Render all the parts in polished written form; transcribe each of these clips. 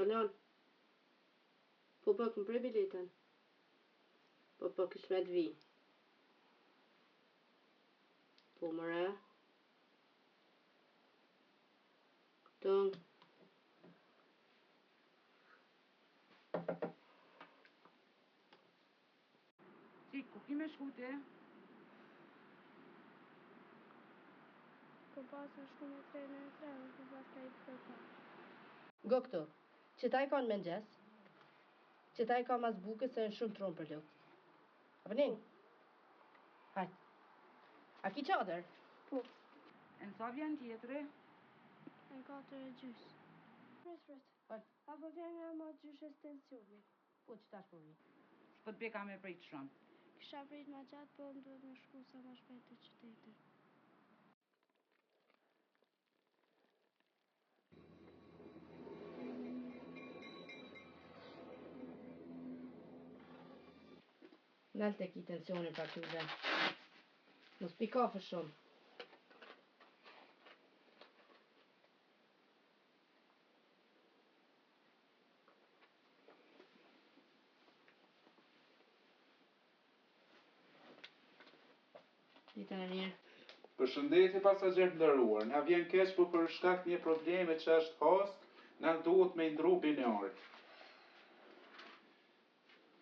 Balon. Po më prej biletën. Po kishmet vi. Po mëre. Tëng. Si, ku ki me shku ti? Po pas me shku me trenën e trenën, po pas ka i për pa. Go këtu. Që ta i ka në mëngjes. Që ta i ka mas buke se në shumë trunë për lukë. Apo një? Hajt. A ki qadër? Po. E në sa vjen tjetëri? E në 4:30. Pret. Hajt. Apo vjen nga ma gjysh estensioni. Po që tash po vi. S'po t'beka me prit shumë. Kisha prit ma gjatë, po më duhet me shku sa ma shpejt të qytetit. Nalë të ki tensionin pra këtuve. Mos pi kafe shumë. Ditën e mirë. Përshëndetje pasager të nderuar, na vjen keq po për shkak të një problemi që është hast, na duhet me ndru binarit.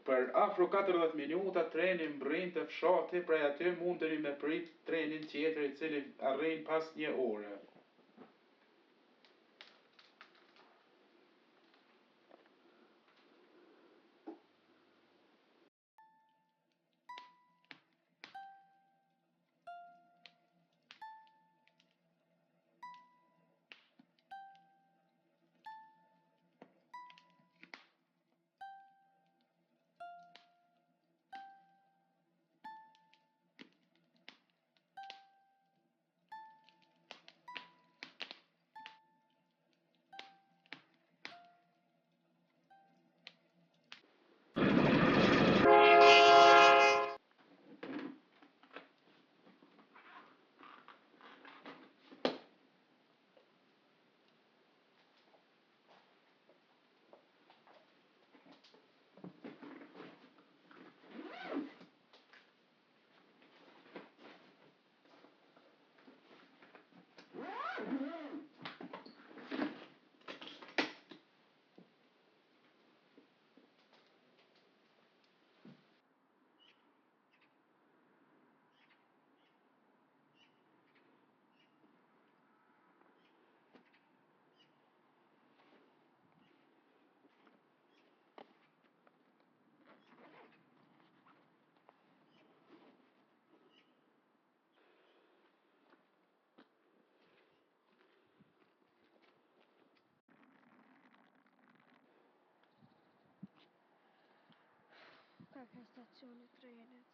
Për afro 40 minuta treni mbrin të fshati, prej aty mundeni me prit trenin tjetër i cili arrin pas 1 ore. Ka stacioni trenit.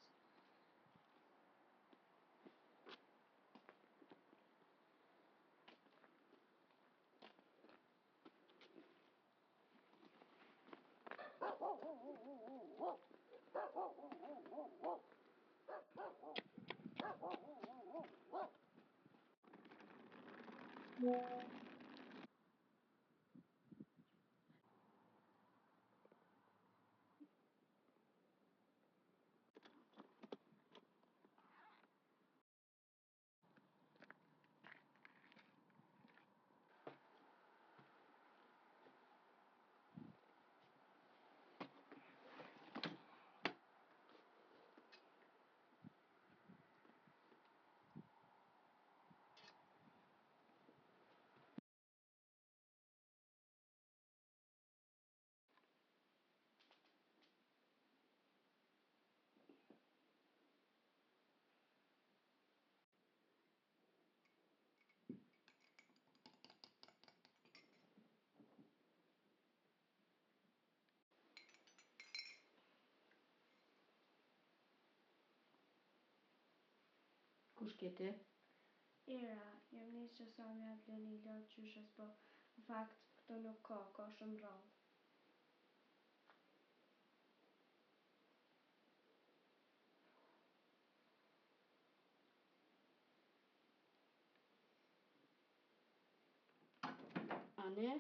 Kush ke ti? Ira, jam njës që sa me atë leni lot qyshës, po në fakt këto nuk ka shumë rallë. Ane?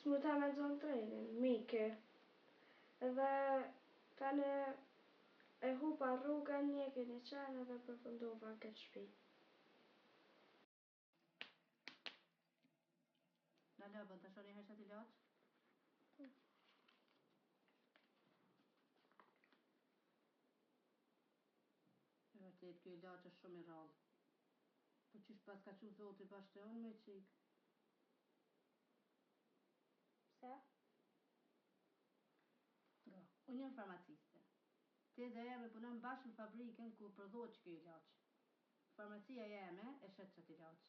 s'mu ta me zonë trenin, miki. Edhe tani e hupa rrugën, njeki një qenë edhe përfundova këtë shpi. Na lëbën, të shoni herë që ti laqë? E vërtet, kjo ilaç është shumë i rrallë. Po qysh pas ka qu zoti bashkë te unë me qik? Pse? Unë jam farmaciste. Ti dhe jemi punon bashkë në fabrikën ku prodhohet që kjo ilaç. Farmacia jeme e shet çat ilaç.